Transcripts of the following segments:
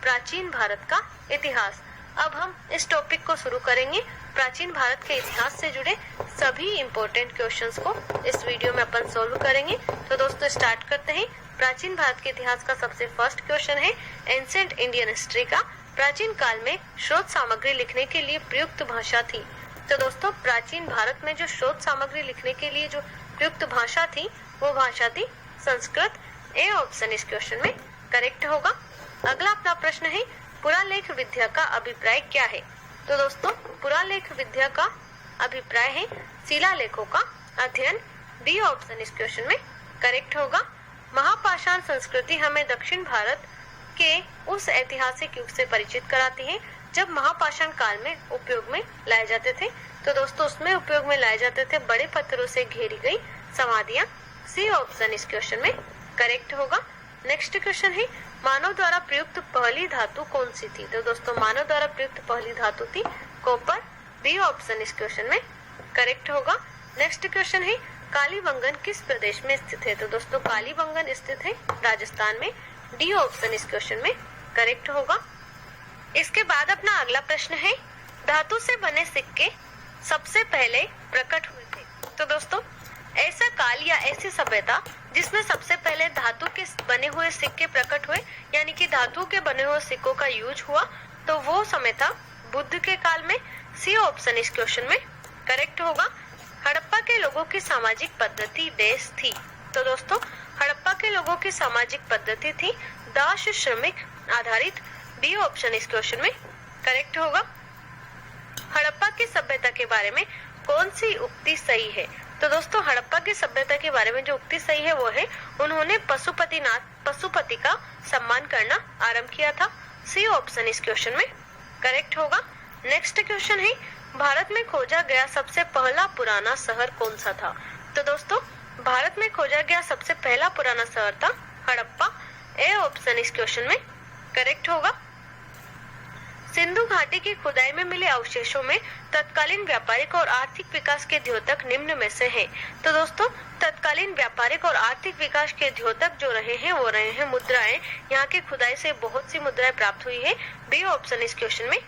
प्राचीन भारत का इतिहास। अब हम इस टॉपिक को शुरू करेंगे। प्राचीन भारत के इतिहास से जुड़े सभी इम्पोर्टेंट क्वेश्चंस को इस वीडियो में अपन सोल्व करेंगे। तो दोस्तों स्टार्ट करते हैं। प्राचीन भारत के इतिहास का सबसे फर्स्ट क्वेश्चन है एंशिएंट इंडियन हिस्ट्री का। प्राचीन काल में स्रोत सामग्री लिखने के लिए प्रयुक्त भाषा थी। तो दोस्तों प्राचीन भारत में जो स्रोत सामग्री लिखने के लिए जो प्रयुक्त भाषा थी वो भाषा थी संस्कृत। ए ऑप्शन इस क्वेश्चन में करेक्ट होगा। अगला अपना प्रश्न है पुरालेख विद्या का अभिप्राय क्या है। तो दोस्तों पुरालेख विद्या का अभिप्राय है शिलालेखों का अध्ययन। बी ऑप्शन इस क्वेश्चन में करेक्ट होगा। महापाषाण संस्कृति हमें दक्षिण भारत के उस ऐतिहासिक युग से परिचित कराती है जब महापाषाण काल में उपयोग में लाए जाते थे। तो दोस्तों उसमें उपयोग में लाए जाते थे बड़े पत्थरों से घेरी गई समाधियां। सी ऑप्शन इस क्वेश्चन में करेक्ट होगा। नेक्स्ट क्वेश्चन है मानव द्वारा प्रयुक्त पहली धातु कौन सी थी। तो दोस्तों मानव द्वारा प्रयुक्त पहली धातु थी कॉपर। बी ऑप्शन इस क्वेश्चन में करेक्ट होगा। नेक्स्ट क्वेश्चन है कालीबंगन किस प्रदेश में स्थित है। तो दोस्तों कालीबंगन स्थित है राजस्थान में। डी ऑप्शन इस क्वेश्चन में करेक्ट होगा। इसके बाद अपना अगला प्रश्न है धातु से बने सिक्के सबसे पहले प्रकट हुए थे। तो दोस्तों ऐसा काल या ऐसी सभ्यता जिसमें सबसे पहले धातु के बने हुए सिक्के प्रकट हुए यानी कि धातु के बने हुए सिक्कों का यूज हुआ तो वो समय था बुद्ध के काल में। सी ऑप्शन इस क्वेश्चन में करेक्ट होगा। हड़प्पा के लोगों की सामाजिक पद्धति देश थी। तो दोस्तों हड़प्पा के लोगों की सामाजिक पद्धति थी दास श्रमिक आधारित। बी ऑप्शन इस क्वेश्चन में करेक्ट होगा। हड़प्पा की सभ्यता के बारे में कौन सी उक्ति सही है। तो दोस्तों हड़प्पा की सभ्यता के बारे में जो उक्ति सही है वो है उन्होंने पशुपति का सम्मान करना आरंभ किया था। सी ऑप्शन इस क्वेश्चन में करेक्ट होगा। नेक्स्ट क्वेश्चन है भारत में खोजा गया सबसे पहला पुराना शहर कौन सा था। तो दोस्तों भारत में खोजा गया सबसे पहला पुराना शहर था हड़प्पा। ए ऑप्शन इस क्वेश्चन में करेक्ट होगा। सिंधु घाटी की खुदाई में मिले अवशेषों में तत्कालीन व्यापारिक और आर्थिक विकास के द्योतक निम्न में से हैं। तो दोस्तों तत्कालीन व्यापारिक और आर्थिक विकास के द्योतक जो रहे हैं वो रहे हैं मुद्राएं। यहाँ की खुदाई से बहुत सी मुद्राएं प्राप्त हुई है। बी ऑप्शन इस क्वेश्चन में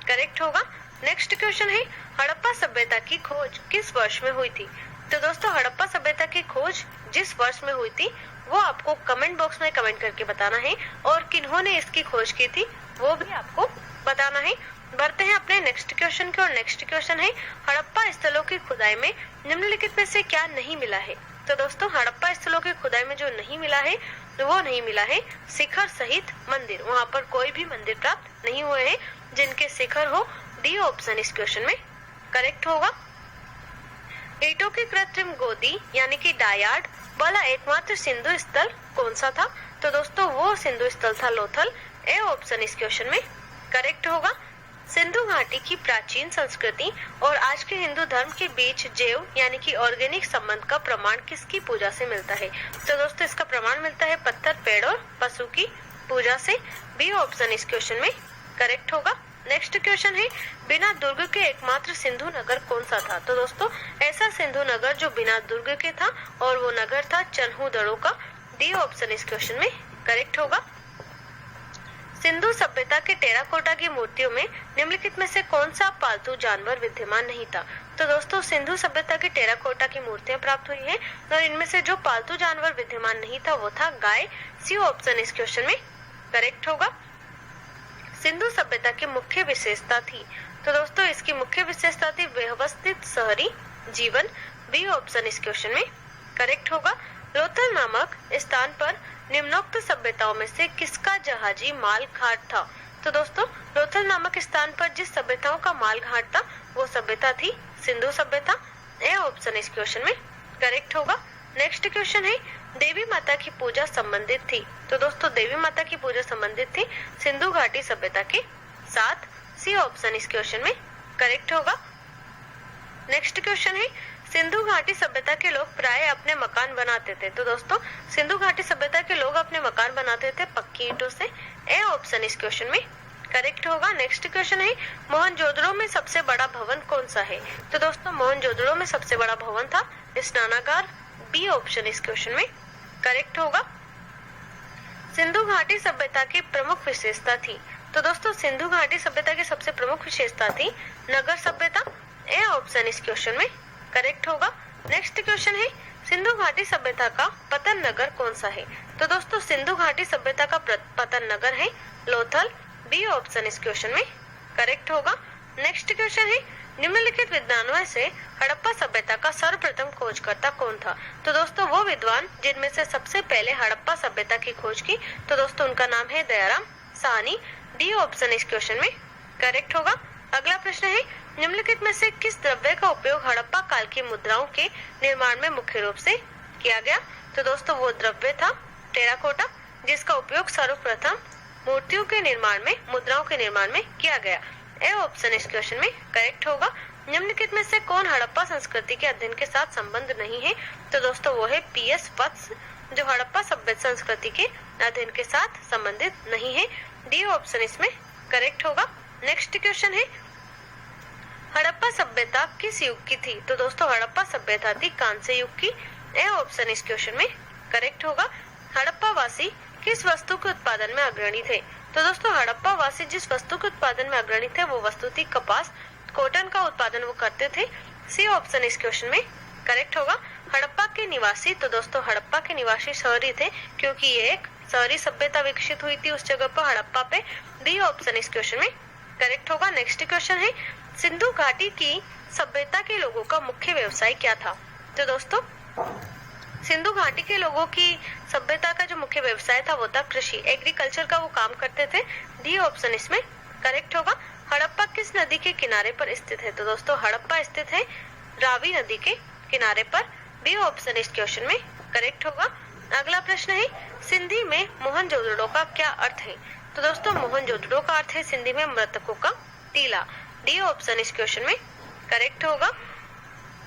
करेक्ट होगा। नेक्स्ट क्वेश्चन है हड़प्पा सभ्यता की खोज किस वर्ष में हुई थी। तो दोस्तों हड़प्पा सभ्यता की खोज जिस वर्ष में हुई थी वो आपको कमेंट बॉक्स में कमेंट करके बताना है और किन्होंने इसकी खोज की थी वो भी आपको बताना है। बढ़ते हैं अपने नेक्स्ट क्वेश्चन की और नेक्स्ट क्वेश्चन है हड़प्पा स्थलों की खुदाई में निम्नलिखित में से क्या नहीं मिला है। तो दोस्तों हड़प्पा स्थलों की खुदाई में जो नहीं मिला है वो नहीं मिला है शिखर सहित मंदिर। वहाँ पर कोई भी मंदिर प्राप्त नहीं हुए हैं जिनके शिखर हो। डी ऑप्शन इस क्वेश्चन में करेक्ट होगा। ईंटों की कृत्रिम गोदी यानी कि डायार्ड वाला एकमात्र सिंधु स्थल कौन सा था। तो दोस्तों वो सिंधु स्थल था लोथल। ए ऑप्शन इस क्वेश्चन में करेक्ट होगा। सिंधु घाटी की प्राचीन संस्कृति और आज के हिंदू धर्म के बीच जैव यानी कि ऑर्गेनिक संबंध का प्रमाण किसकी पूजा से मिलता है। तो दोस्तों इसका प्रमाण मिलता है पत्थर पेड़ और पशु की पूजा से। बी ऑप्शन इस क्वेश्चन में करेक्ट होगा। नेक्स्ट क्वेश्चन है बिना दुर्ग के एकमात्र सिंधु नगर कौन सा था। तो दोस्तों ऐसा सिंधु नगर जो बिना दुर्ग के था और वो नगर था चन्हूदड़ो का। डी ऑप्शन इस क्वेश्चन में करेक्ट होगा। सिंधु सभ्यता के टेराकोटा की मूर्तियों में निम्नलिखित में से कौन सा पालतू जानवर विद्यमान नहीं था। तो दोस्तों सिंधु सभ्यता की टेराकोटा की मूर्तियां प्राप्त हुई हैं और इनमें से जो पालतू जानवर विद्यमान नहीं था वो था गाय। सी ऑप्शन इस क्वेश्चन में करेक्ट होगा। सिंधु सभ्यता की मुख्य विशेषता थी। तो दोस्तों इसकी मुख्य विशेषता थी व्यवस्थित शहरी जीवन। बी ऑप्शन इस क्वेश्चन में करेक्ट होगा। लोथल नामक स्थान पर निम्नोक्त सभ्यताओं में से किसका जहाजी माल घाट था। तो दोस्तों लोथल नामक स्थान पर जिस सभ्यताओं का माल घाट था वो सभ्यता थी सिंधु सभ्यता। ए ऑप्शन इस क्वेश्चन में करेक्ट होगा। नेक्स्ट क्वेश्चन है देवी माता की पूजा संबंधित थी। तो दोस्तों देवी माता की पूजा संबंधित थी सिंधु घाटी सभ्यता के साथ। सी ऑप्शन इस क्वेश्चन में करेक्ट होगा। नेक्स्ट क्वेश्चन है सिंधु घाटी सभ्यता के लोग प्राय अपने मकान बनाते थे। तो दोस्तों सिंधु घाटी सभ्यता के लोग अपने मकान बनाते थे पक्की ईंटों से। ए ऑप्शन इस क्वेश्चन में करेक्ट होगा। नेक्स्ट क्वेश्चन है मोहनजोदड़ो में सबसे बड़ा भवन कौन सा है। तो दोस्तों मोहनजोदड़ो में सबसे बड़ा भवन था स्नानागार। बी ऑप्शन इस क्वेश्चन में करेक्ट होगा। सिंधु घाटी सभ्यता की प्रमुख विशेषता थी? तो दोस्तों सिंधु घाटी सभ्यता की सबसे प्रमुख विशेषता थी नगर सभ्यता। ए ऑप्शन इस क्वेश्चन में करेक्ट होगा। नेक्स्ट क्वेश्चन है सिंधु घाटी सभ्यता का पतन नगर कौन सा है? तो दोस्तों सिंधु घाटी सभ्यता का पतन नगर है लोथल। बी ऑप्शन इस क्वेश्चन में करेक्ट होगा। नेक्स्ट क्वेश्चन है निम्नलिखित विद्वानों से हड़प्पा सभ्यता का सर्वप्रथम खोजकर्ता कौन था? तो दोस्तों वो विद्वान जिनमें से सबसे पहले हड़प्पा सभ्यता की खोज की, तो दोस्तों उनका नाम है दयाराम साहनी। डी ऑप्शन इस क्वेश्चन में करेक्ट होगा। अगला प्रश्न है निम्नलिखित में से किस द्रव्य का उपयोग हड़प्पा काल की मुद्राओं के निर्माण में मुख्य रूप से किया गया? तो दोस्तों वो द्रव्य था टेराकोटा, जिसका उपयोग सर्वप्रथम मूर्तियों के निर्माण में, मुद्राओं के निर्माण में किया गया। ए ऑप्शन इस क्वेश्चन में करेक्ट होगा। निम्नलिखित में से कौन हड़प्पा संस्कृति के अध्ययन के साथ संबंध नहीं है? तो दोस्तों वो है पीएस वत्स, जो हड़प्पा सभ्यता संस्कृति के अध्ययन के साथ संबंधित नहीं है। डी ऑप्शन इसमें करेक्ट होगा। नेक्स्ट क्वेश्चन है हड़प्पा सभ्यता किस युग की थी? तो दोस्तों हड़प्पा सभ्यता थी कांस्य युग की। ए ऑप्शन इस क्वेश्चन में करेक्ट होगा। हड़प्पा वासी किस वस्तु के उत्पादन में अग्रणी थे? तो दोस्तों हड़प्पा वासी जिस वस्तु के उत्पादन में अग्रणी थे वो वस्तु थी कपास, कॉटन का उत्पादन वो करते थे। सी ऑप्शन इस क्वेश्चन में करेक्ट होगा। हड़प्पा के निवासी, तो दोस्तों हड़प्पा के निवासी शहरी थे क्योंकि ये एक शहरी सभ्यता विकसित हुई थी उस जगह पर हड़प्पा पे। डी ऑप्शन इस क्वेश्चन में करेक्ट होगा। नेक्स्ट क्वेश्चन है सिंधु घाटी की सभ्यता के लोगों का मुख्य व्यवसाय क्या था? तो दोस्तों सिंधु घाटी के लोगों की सभ्यता का जो मुख्य व्यवसाय था वो था कृषि, एग्रीकल्चर का वो काम करते थे। डी ऑप्शन इसमें करेक्ट होगा। हड़प्पा किस नदी के किनारे पर स्थित है? तो दोस्तों हड़प्पा स्थित है रावी नदी के किनारे पर। बी ऑप्शन इस क्वेश्चन में करेक्ट होगा। अगला प्रश्न है सिंधी में मोहनजोदड़ो का क्या अर्थ है? तो दोस्तों मोहनजोदड़ो का अर्थ है सिंधी में मृतकों का टीला। डी ऑप्शन इस क्वेश्चन में करेक्ट होगा।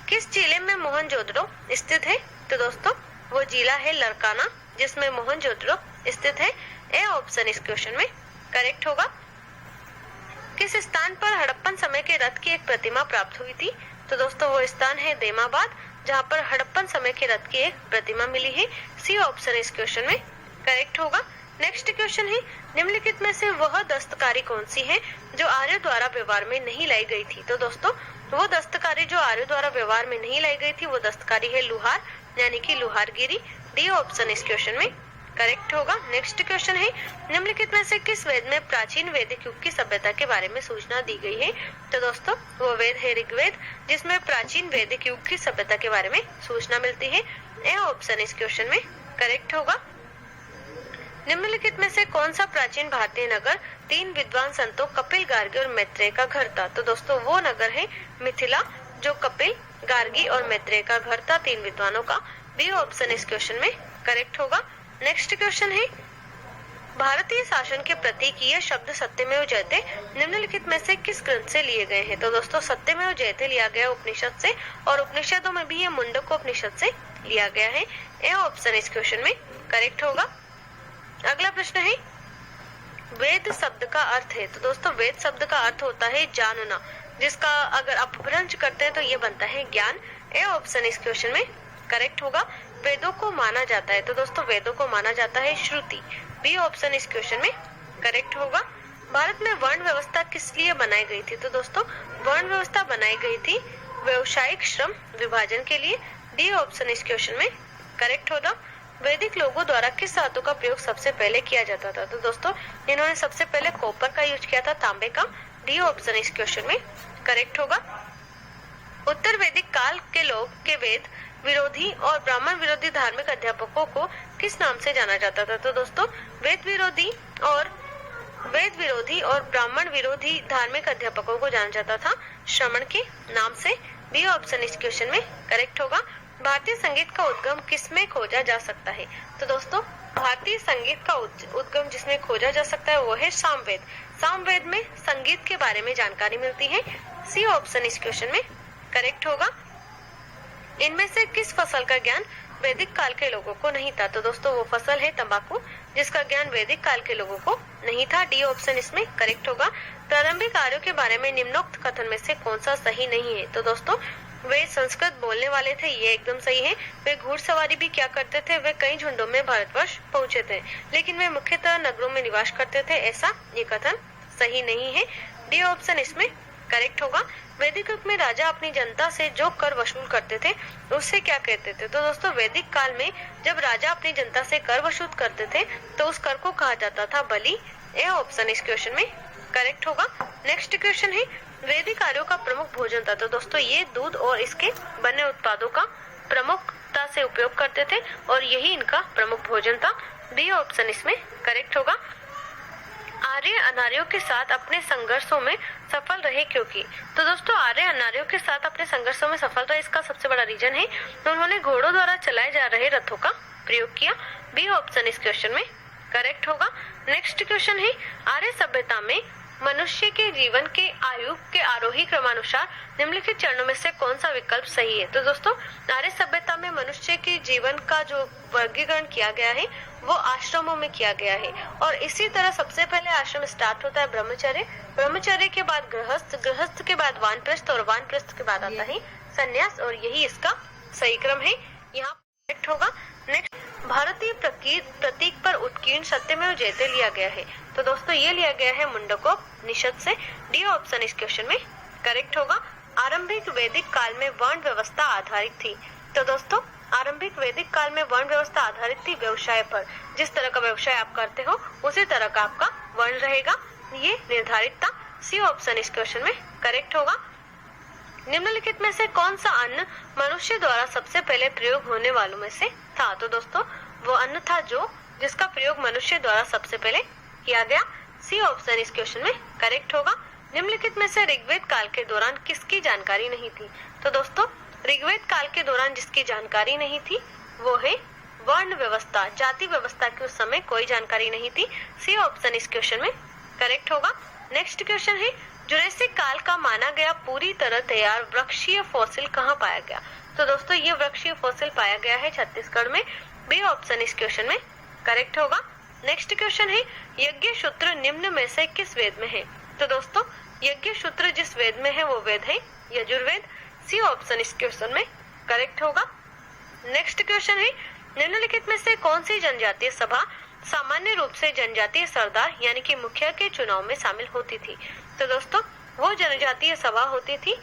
किस जिले में मोहनजोदड़ो स्थित है? तो दोस्तों वो जिला है लरकाना, जिसमें मोहनजोदड़ो स्थित है। ए ऑप्शन इस क्वेश्चन में करेक्ट होगा। किस स्थान पर हड़प्पन समय के रथ की एक प्रतिमा प्राप्त हुई थी? तो दोस्तों वो स्थान है देमाबाद, जहाँ पर हड़प्पन समय के रथ की एक प्रतिमा मिली है। सी ऑप्शन इस क्वेश्चन में करेक्ट होगा। नेक्स्ट क्वेश्चन है निम्नलिखित में से वह दस्तकारी कौन सी है जो आर्यों द्वारा व्यवहार में नहीं लाई गई थी? तो दोस्तों वो दस्तकारी जो आर्यों द्वारा व्यवहार में नहीं लाई गई थी वो दस्तकारी है लुहार, यानी कि लुहारगिरी। डी ऑप्शन इस क्वेश्चन में करेक्ट होगा। नेक्स्ट क्वेश्चन है निम्नलिखित में से किस वेद में प्राचीन वैदिक युग की सभ्यता के बारे में सूचना दी गई है? तो दोस्तों वो वेद है ऋग्वेद, जिसमें प्राचीन वैदिक युग की सभ्यता के बारे में सूचना मिलती है। ए ऑप्शन इस क्वेश्चन में करेक्ट होगा। निम्नलिखित में से कौन सा प्राचीन भारतीय नगर 3 विद्वान संतों कपिल, गार्गी और मैत्रेय का घर था? तो दोस्तों वो नगर है मिथिला, जो कपिल, गार्गी और मैत्रेय का घर था 3 विद्वानों का। बी ऑप्शन इस क्वेश्चन में करेक्ट होगा। नेक्स्ट क्वेश्चन है भारतीय शासन के प्रतीक यह शब्द सत्यमेव जयते निम्नलिखित में से किस ग्रंथ से लिए गए हैं? तो दोस्तों सत्यमेव जयते लिया गया उपनिषद से, और उपनिषदों में भी ये मुंडक उपनिषद से लिया गया है। ए ऑप्शन इस क्वेश्चन में करेक्ट होगा। अगला प्रश्न है वेद शब्द का अर्थ है? तो दोस्तों वेद शब्द का अर्थ होता है जानना, जिसका अगर अपभ्रंश करते हैं तो ये बनता है ज्ञान। ए ऑप्शन इस क्वेश्चन में करेक्ट होगा। वेदों को माना जाता है? तो दोस्तों वेदों को माना जाता है श्रुति। बी ऑप्शन इस क्वेश्चन में करेक्ट होगा। भारत में वर्ण व्यवस्था किस लिए बनाई गई थी? तो दोस्तों वर्ण व्यवस्था बनाई गई थी व्यवसायिक श्रम विभाजन के लिए। डी ऑप्शन इस क्वेश्चन में करेक्ट होगा। वैदिक लोगों द्वारा किस धातु का प्रयोग सबसे पहले किया जाता था? तो दोस्तों इन्होंने सबसे पहले कॉपर का यूज किया था, तांबे का। डी ऑप्शन इस क्वेश्चन में करेक्ट होगा। उत्तर वैदिक काल के लोग के वेद विरोधी और ब्राह्मण विरोधी धार्मिक अध्यापकों को किस नाम से जाना जाता था? तो दोस्तों वेद विरोधी और ब्राह्मण विरोधी धार्मिक अध्यापकों को जाना जाता था श्रमण के नाम से। बी ऑप्शन इस क्वेश्चन में करेक्ट होगा। भारतीय संगीत का उद्गम किसमें खोजा जा सकता है? तो दोस्तों भारतीय संगीत का उद्गम जिसमें खोजा जा सकता है वो है सामवेद। सामवेद में संगीत के बारे में जानकारी मिलती है। सी ऑप्शन इस क्वेश्चन में करेक्ट होगा। इनमें से किस फसल का ज्ञान वैदिक काल के लोगों को नहीं था? तो दोस्तों वो फसल है तंबाकू, जिसका ज्ञान वैदिक काल के लोगों को नहीं था। डी ऑप्शन इसमें करेक्ट होगा। प्रारंभिक आर्यों के बारे में निम्नोक्त कथन में से कौन सा सही नहीं है? तो दोस्तों वे संस्कृत बोलने वाले थे, ये एकदम सही है। वे घुड़सवारी भी क्या करते थे, वे कई झुंडों में भारतवर्ष पहुंचे थे, लेकिन वे मुख्यतः नगरों में निवास करते थे, ऐसा ये कथन सही नहीं है। डी ऑप्शन इसमें करेक्ट होगा। वैदिक युग में राजा अपनी जनता से जो कर वसूल करते थे उससे क्या कहते थे? तो दोस्तों वैदिक काल में जब राजा अपनी जनता से कर वसूल करते थे तो उस कर को कहा जाता था बलि। ए ऑप्शन इस क्वेश्चन में करेक्ट होगा। नेक्स्ट क्वेश्चन है वैदिक आर्यों का प्रमुख भोजन था। तो दोस्तों ये दूध और इसके बने उत्पादों का प्रमुखता से उपयोग करते थे और यही इनका प्रमुख भोजन था। बी ऑप्शन इसमें करेक्ट होगा। आर्य अनार्यों के साथ अपने संघर्षों में सफल रहे क्योंकि? तो दोस्तों आर्य अनार्यों के साथ अपने संघर्षों में सफल रहे, इसका सबसे बड़ा रीजन है उन्होंने घोड़ों द्वारा चलाए जा रहे रथों का प्रयोग किया। बी ऑप्शन इस क्वेश्चन में करेक्ट होगा। नेक्स्ट क्वेश्चन है आर्य सभ्यता में मनुष्य के जीवन के आयु के आरोही क्रमानुसार निम्नलिखित चरणों में से कौन सा विकल्प सही है? तो दोस्तों आर्य सभ्यता में मनुष्य के जीवन का जो वर्गीकरण किया गया है वो आश्रमों में किया गया है और इसी तरह सबसे पहले आश्रम स्टार्ट होता है ब्रह्मचर्य, ब्रह्मचर्य के बाद गृहस्थ, गृहस्थ के बाद वानप्रस्थ और वानप्रस्थ के बाद आता है संन्यास और यही इसका सही क्रम है, यहाँ करेक्ट होगा। नेक्स्ट भारतीय प्रतीक पर उत्कीर्ण सत्यमेव जयते लिया गया है। तो दोस्तों ये लिया गया है मुंडकोपनिषद से। डी ऑप्शन इस क्वेश्चन में करेक्ट होगा। आरंभिक वैदिक काल में वर्ण व्यवस्था आधारित थी। तो दोस्तों आरंभिक वैदिक काल में वर्ण व्यवस्था आधारित थी व्यवसाय पर, जिस तरह का व्यवसाय आप करते हो उसी तरह का आपका वर्ण रहेगा, ये निर्धारित था। सी ऑप्शन इस क्वेश्चन में करेक्ट होगा। निम्नलिखित में से कौन सा अन्न मनुष्य द्वारा सबसे पहले प्रयोग होने वालों में से था? तो दोस्तों वो अन्न था जिसका प्रयोग मनुष्य द्वारा सबसे पहले किया गया। सी ऑप्शन इस क्वेश्चन में करेक्ट होगा। निम्नलिखित में से ऋग्वेद काल के दौरान किसकी जानकारी नहीं थी? तो दोस्तों ऋग्वेद काल के दौरान जिसकी जानकारी नहीं थी वो है वर्ण व्यवस्था, जाति व्यवस्था की उस समय कोई जानकारी नहीं थी। सी ऑप्शन इस क्वेश्चन में करेक्ट होगा। नेक्स्ट क्वेश्चन है जुरासिक काल का माना गया पूरी तरह तैयार वृक्षीय फॉसिल कहाँ पाया गया? तो दोस्तों ये वृक्षीय फॉसिल पाया गया है छत्तीसगढ़ में। बी ऑप्शन इस क्वेश्चन में करेक्ट होगा। नेक्स्ट क्वेश्चन है यज्ञ सूत्र निम्न में से किस वेद में है? तो दोस्तों यज्ञ सूत्र जिस वेद में है वो वेद है यजुर्वेद। सी ऑप्शन इस क्वेश्चन में करेक्ट होगा। नेक्स्ट क्वेश्चन है निम्नलिखित में से कौन सी जनजातीय सभा सामान्य रूप से जनजातीय सरदार यानी कि मुखिया के चुनाव में शामिल होती थी? तो दोस्तों वो जनजातीय सभा होती थी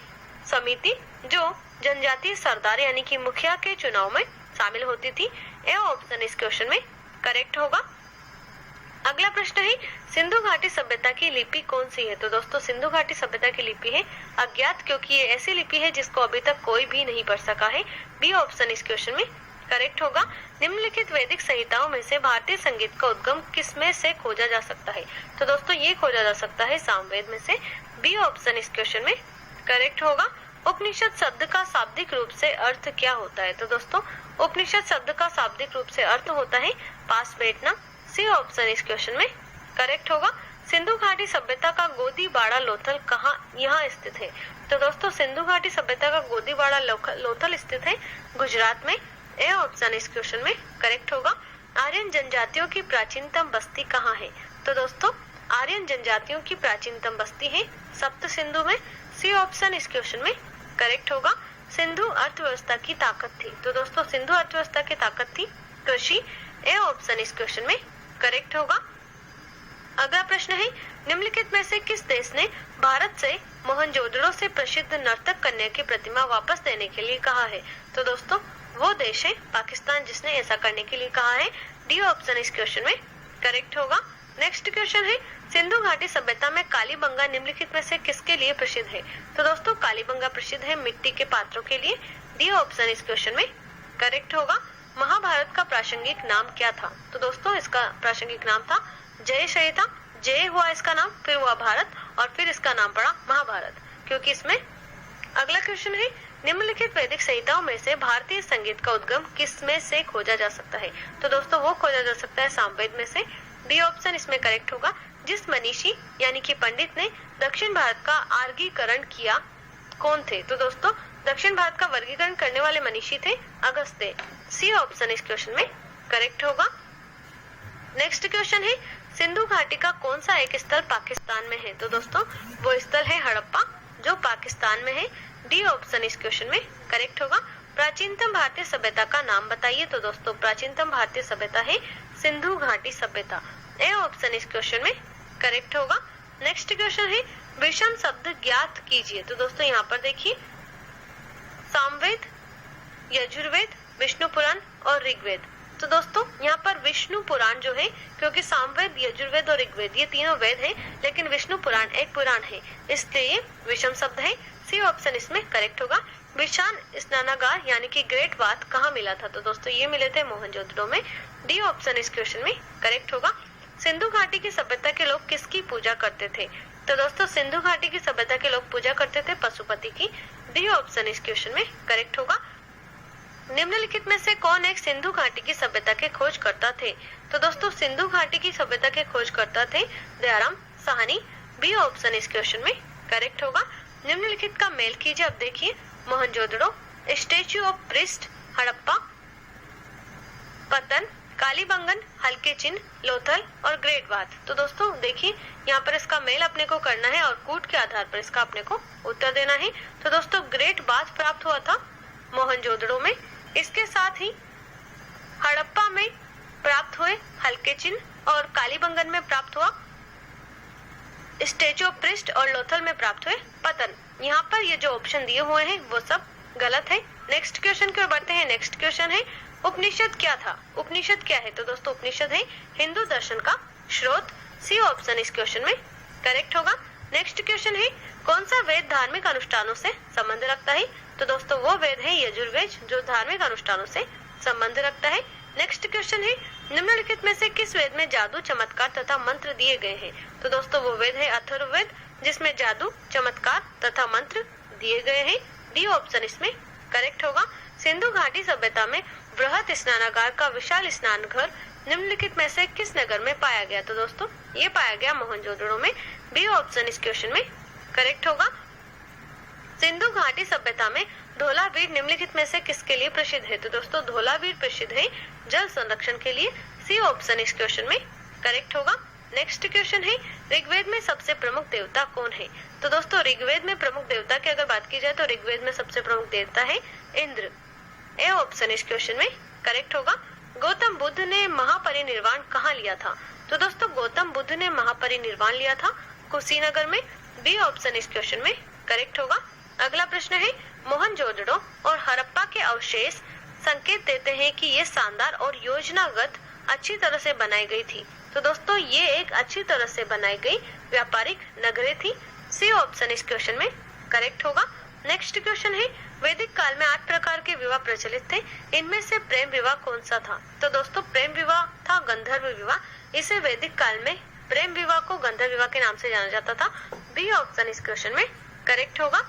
समिति जो जनजातीय सरदार यानी कि मुखिया के चुनाव में शामिल होती थी। ए ऑप्शन इस क्वेश्चन में करेक्ट होगा। अगला प्रश्न है सिंधु घाटी सभ्यता की लिपि कौन सी है? तो दोस्तों सिंधु घाटी सभ्यता की लिपि है अज्ञात, क्योंकि ये ऐसी लिपि है जिसको अभी तक कोई भी नहीं पढ़ सका है। बी ऑप्शन इस क्वेश्चन में करेक्ट होगा। निम्नलिखित वैदिक संहिताओं में से भारतीय संगीत का उद्गम किसमें से खोजा जा सकता है? तो दोस्तों ये खोजा जा सकता है सामवेद में से। बी ऑप्शन इस क्वेश्चन में करेक्ट होगा। उपनिषद शब्द का शाब्दिक रूप से अर्थ क्या होता है? तो दोस्तों उपनिषद शब्द का शाब्दिक रूप से अर्थ होता है पास बैठना। सी ऑप्शन इस क्वेश्चन में करेक्ट होगा। सिंधु घाटी सभ्यता का गोदीबाड़ा लोथल कहाँ यहाँ स्थित है? तो दोस्तों सिंधु घाटी सभ्यता का गोदीबाड़ा लोथल स्थित है गुजरात में। ए ऑप्शन इस क्वेश्चन में करेक्ट होगा। आर्यन जनजातियों की प्राचीनतम बस्ती कहाँ है? तो दोस्तों आर्यन जनजातियों की प्राचीनतम बस्ती है सप्त सिंधु में। सी ऑप्शन इस क्वेश्चन में करेक्ट होगा। सिंधु अर्थव्यवस्था की ताकत थी। तो दोस्तों सिंधु अर्थव्यवस्था की ताकत थी कृषि। ए ऑप्शन इस क्वेश्चन में करेक्ट होगा। अगला प्रश्न है निम्नलिखित में से किस देश ने भारत से मोहनजोदड़ो से प्रसिद्ध नर्तक कन्या की प्रतिमा वापस देने के लिए कहा है? तो दोस्तों वो देश है पाकिस्तान जिसने ऐसा करने के लिए कहा है। डी ऑप्शन इस क्वेश्चन में करेक्ट होगा। नेक्स्ट क्वेश्चन है सिंधु घाटी सभ्यता में कालीबंगा निम्नलिखित में से किसके लिए प्रसिद्ध है? तो दोस्तों कालीबंगा प्रसिद्ध है मिट्टी के पात्रों के लिए। डी ऑप्शन इस क्वेश्चन में करेक्ट होगा। महाभारत का प्रासंगिक नाम क्या था? तो दोस्तों इसका प्रासंगिक नाम था जय सहिता। जय हुआ इसका नाम, फिर हुआ भारत और फिर इसका नाम पड़ा महाभारत, क्योंकि इसमें। अगला क्वेश्चन है निम्नलिखित वैदिक संहिताओं में से भारतीय संगीत का उद्गम किस में से खोजा जा सकता है? तो दोस्तों वो खोजा जा सकता है सामवेद में से। डी ऑप्शन इसमें करेक्ट होगा। जिस मनीषी यानी कि पंडित ने दक्षिण भारत का वर्गीकरण किया कौन थे? तो दोस्तों दक्षिण भारत का वर्गीकरण करने वाले मनीषी थे अगस्त्य। सी ऑप्शन इस क्वेश्चन में करेक्ट होगा। नेक्स्ट क्वेश्चन है सिंधु घाटी का कौन सा एक स्थल पाकिस्तान में है? तो दोस्तों वो स्थल है हड़प्पा जो पाकिस्तान में है। डी ऑप्शन इस क्वेश्चन में करेक्ट होगा। प्राचीनतम भारतीय सभ्यता का नाम बताइए। तो दोस्तों प्राचीनतम भारतीय सभ्यता है सिंधु घाटी सभ्यता। ए ऑप्शन इस क्वेश्चन में करेक्ट होगा। नेक्स्ट क्वेश्चन है विषम शब्द ज्ञात कीजिए। तो दोस्तों यहाँ पर देखिए सामवेद, यजुर्वेद, विष्णु पुराण और ऋग्वेद। तो दोस्तों यहाँ पर विष्णु पुराण जो है, क्योंकि सामवेद, यजुर्वेद और ऋग्वेद ये तीनों वेद हैं, लेकिन विष्णु पुराण एक पुराण है, इसलिए ये विषम शब्द है। सी ऑप्शन इसमें करेक्ट होगा। विशाल स्नानागार यानी कि ग्रेट बाथ कहाँ मिला था? तो दोस्तों ये मिले थे मोहनजोदड़ो में। डी ऑप्शन इस क्वेश्चन में करेक्ट होगा। सिंधु घाटी की सभ्यता के लोग किसकी पूजा करते थे? तो दोस्तों सिंधु घाटी की सभ्यता के लोग पूजा करते थे पशुपति की। डी ऑप्शन इस क्वेश्चन में करेक्ट होगा। निम्नलिखित में से कौन एक सिंधु घाटी की सभ्यता के खोज करता थे? तो दोस्तों सिंधु घाटी की सभ्यता के खोज करता थे दयाराम साहनी। बी ऑप्शन इस क्वेश्चन में करेक्ट होगा। निम्नलिखित का मेल कीजिए। अब देखिए Mohenjodaro, statue of priest, Harappa, पतन, कालीबंगन, हल्के चिन्ह, लोथल और ग्रेट बाथ। तो दोस्तों देखिए यहाँ पर इसका मेल अपने को करना है और कूट के आधार पर इसका अपने को उत्तर देना है। तो दोस्तों ग्रेट बाथ प्राप्त हुआ था मोहनजोदड़ो में। इसके साथ ही हड़प्पा में प्राप्त हुए हल्के चिन्ह और कालीबंगन में प्राप्त हुआ स्टेच्यू ऑफ प्रिस्ट और लोथल में प्राप्त हुए पतन। यहाँ पर ये जो ऑप्शन दिए हुए हैं वो सब गलत है। नेक्स्ट क्वेश्चन की ओर बढ़ते हैं। नेक्स्ट क्वेश्चन है उपनिषद क्या था? उपनिषद क्या है? तो दोस्तों उपनिषद है हिंदू दर्शन का स्रोत। सी ऑप्शन इस क्वेश्चन में करेक्ट होगा। नेक्स्ट क्वेश्चन है कौन सा वेद धार्मिक अनुष्ठानों से संबंध रखता है? तो दोस्तों वो वेद है यजुर्वेद जो धार्मिक अनुष्ठानों से संबंध रखता है। नेक्स्ट क्वेश्चन है निम्नलिखित में से किस वेद में जादू, चमत्कार तथा मंत्र दिए गए हैं? तो दोस्तों वो वेद है अथर्ववेद जिसमें जादू, चमत्कार तथा मंत्र दिए गए हैं। डी ऑप्शन इसमें करेक्ट होगा। सिंधु घाटी सभ्यता में बृहत स्नानागार का विशाल स्नान घर निम्नलिखित में से किस नगर में पाया गया? तो दोस्तों ये पाया गया मोहनजोदड़ो में। बी ऑप्शन इस क्वेश्चन में करेक्ट होगा। सिंधु घाटी सभ्यता में धोलावीर निम्नलिखित में से किसके लिए प्रसिद्ध है? तो दोस्तों धोलावीर प्रसिद्ध है जल संरक्षण के लिए। सी ऑप्शन इस क्वेश्चन में करेक्ट होगा। नेक्स्ट क्वेश्चन है ऋग्वेद में सबसे प्रमुख देवता कौन है? तो दोस्तों ऋग्वेद में प्रमुख देवता की अगर बात की जाए तो ऋग्वेद में सबसे प्रमुख देवता है इंद्र। ए ऑप्शन इस क्वेश्चन में करेक्ट होगा। गौतम बुद्ध ने महापरिनिर्वाण कहाँ लिया था? तो दोस्तों गौतम बुद्ध ने महापरिनिर्वाण लिया था कुशीनगर में। बी ऑप्शन इस क्वेश्चन में करेक्ट होगा। अगला प्रश्न है मोहनजोदड़ो और हड़प्पा के अवशेष संकेत देते हैं कि ये शानदार और योजनागत अच्छी तरह से बनाई गई थी। तो दोस्तों ये एक अच्छी तरह से बनाई गई व्यापारिक नगरें थी। सी ऑप्शन इस क्वेश्चन में करेक्ट होगा। नेक्स्ट क्वेश्चन है वैदिक काल में 8 प्रकार के विवाह प्रचलित थे, इनमें से प्रेम विवाह कौन सा था? तो दोस्तों प्रेम विवाह था गंधर्व विवाह। इसे वैदिक काल में प्रेम विवाह को गंधर्व विवाह के नाम से जाना जाता था। बी ऑप्शन इस क्वेश्चन में करेक्ट होगा।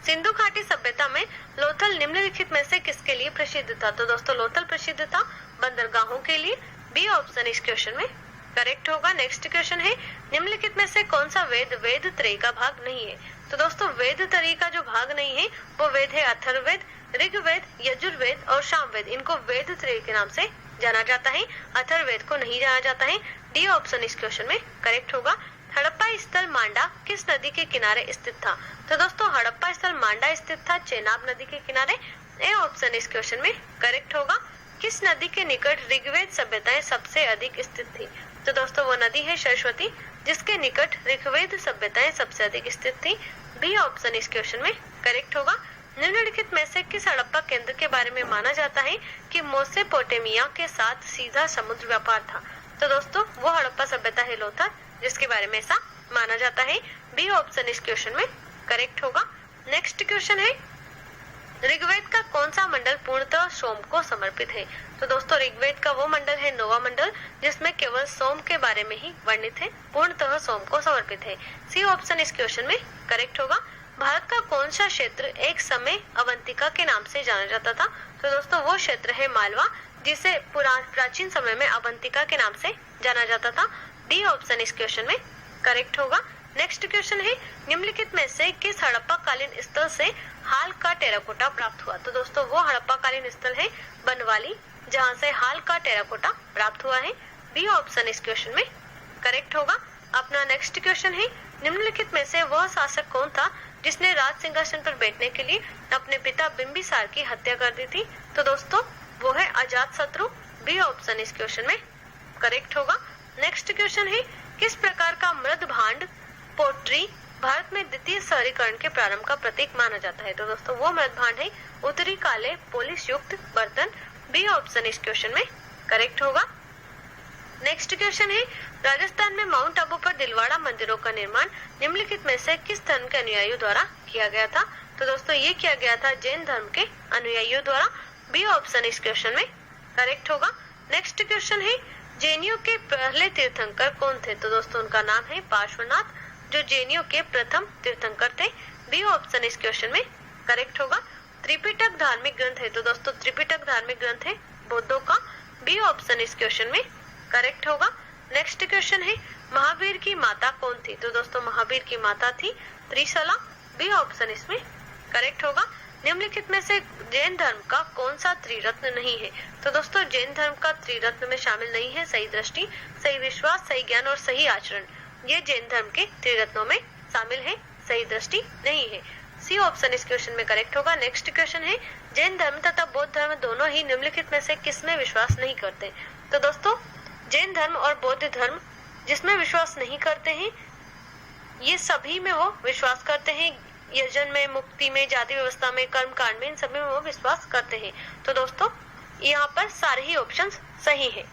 सिंधु घाटी सभ्यता में लोथल निम्नलिखित में से किसके लिए प्रसिद्ध था? तो दोस्तों लोथल प्रसिद्ध था बंदरगाहों के लिए। बी ऑप्शन इस क्वेश्चन में करेक्ट होगा। नेक्स्ट क्वेश्चन है निम्नलिखित में से कौन सा वेद वेद त्रय का भाग नहीं है? तो दोस्तों वेद त्रय का जो भाग नहीं है वो वेद है अथर्ववेद, ऋग्वेद, यजुर्वेद और सामवेद। इनको वेद त्रय के नाम से जाना जाता है, अथर्ववेद को नहीं जाना जाता है। डी ऑप्शन इस क्वेश्चन में करेक्ट होगा। हड़प्पा स्थल मांडा किस नदी के किनारे स्थित था? तो दोस्तों हड़प्पा स्थल मांडा स्थित था चेनाब नदी के किनारे। ए ऑप्शन इस क्वेश्चन में करेक्ट होगा। किस नदी के निकट ऋग्वेद सभ्यताएं सबसे अधिक स्थित थी? तो दोस्तों वो नदी है सरस्वती जिसके निकट ऋग्वेद सभ्यताएं सबसे अधिक स्थित थी। बी ऑप्शन इस क्वेश्चन में करेक्ट होगा। निम्नलिखित में से किस हड़प्पा केंद्र के बारे में माना जाता है कि मेसोपोटामिया के साथ सीधा समुद्र व्यापार था? तो दोस्तों वो हड़प्पा सभ्यता है लोथल जिसके बारे में ऐसा माना जाता है। बी ऑप्शन इस क्वेश्चन में करेक्ट होगा। नेक्स्ट क्वेश्चन है ऋग्वेद का कौन सा मंडल पूर्णतः सोम को समर्पित है? तो दोस्तों ऋग्वेद का वो मंडल है नौवां मंडल जिसमें केवल सोम के बारे में ही वर्णित है, पूर्णतः सोम को समर्पित है। सी ऑप्शन इस क्वेश्चन में करेक्ट होगा। भारत का कौन सा क्षेत्र एक समय अवंतिका के नाम से जाना जाता था? तो दोस्तों वो क्षेत्र है मालवा जिसे प्राचीन समय में अवंतिका के नाम से जाना जाता था। डी ऑप्शन इस क्वेश्चन में करेक्ट होगा। नेक्स्ट क्वेश्चन है निम्नलिखित में से किस हड़प्पा कालीन स्थल से हाल का टेराकोटा प्राप्त हुआ? तो दोस्तों वो हड़प्पा कालीन स्थल है बनवाली जहां से हाल का टेराकोटा प्राप्त हुआ है। बी ऑप्शन इस क्वेश्चन में करेक्ट होगा। अपना नेक्स्ट क्वेश्चन है निम्नलिखित में से वह शासक कौन था जिसने राज सिंहासन पर बैठने के लिए अपने पिता बिंबिसार की हत्या कर दी थी? तो दोस्तों वो है अजातशत्रु। बी ऑप्शन इस क्वेश्चन में करेक्ट होगा। नेक्स्ट क्वेश्चन है, किस प्रकार का मृद भांड पोट्री भारत में द्वितीय शहरीकरण के प्रारंभ का प्रतीक माना जाता है? तो दोस्तों वो मृद भांड है उत्तरी काले पॉलिश युक्त बर्तन। बी ऑप्शन इस क्वेश्चन में करेक्ट होगा। नेक्स्ट क्वेश्चन है, राजस्थान में माउंट आबू पर दिलवाड़ा मंदिरों का निर्माण निम्नलिखित में से किस धर्म के अनुयायियों द्वारा किया गया था? तो दोस्तों ये किया गया था जैन धर्म के अनुयायियों द्वारा। बी ऑप्शन इस क्वेश्चन में करेक्ट होगा। नेक्स्ट क्वेश्चन है, जैनियों के पहले तीर्थंकर कौन थे? तो दोस्तों उनका नाम है पार्श्वनाथ, जो जैनियों के प्रथम तीर्थंकर थे। बी ऑप्शन इस क्वेश्चन में करेक्ट होगा। त्रिपिटक धार्मिक ग्रंथ है? तो दोस्तों त्रिपिटक धार्मिक ग्रंथ है बौद्धों का। बी ऑप्शन इस क्वेश्चन में करेक्ट होगा। नेक्स्ट क्वेश्चन है, महावीर की माता कौन थी? तो दोस्तों महावीर की माता थी त्रिशला। बी ऑप्शन इसमें करेक्ट होगा। निम्नलिखित में से जैन धर्म का कौन सा त्रिरत्न नहीं है? तो दोस्तों जैन धर्म का त्रिरत्न में शामिल नहीं है सही दृष्टि, सही विश्वास, सही ज्ञान और सही आचरण। ये जैन धर्म के त्रिरत्नों में शामिल है, सही दृष्टि नहीं है। सी ऑप्शन इस क्वेश्चन में करेक्ट होगा। नेक्स्ट क्वेश्चन है, जैन धर्म तथा बौद्ध धर्म दोनों ही निम्नलिखित में से किसमें विश्वास नहीं करते? तो दोस्तों जैन धर्म और बौद्ध धर्म जिसमें विश्वास नहीं करते हैं, ये सभी में वो विश्वास करते हैं। यजन में, मुक्ति में, जाति व्यवस्था में, कर्म कांड में, इन सभी में वो विश्वास करते हैं। तो दोस्तों यहाँ पर सारे ही ऑप्शंस सही है।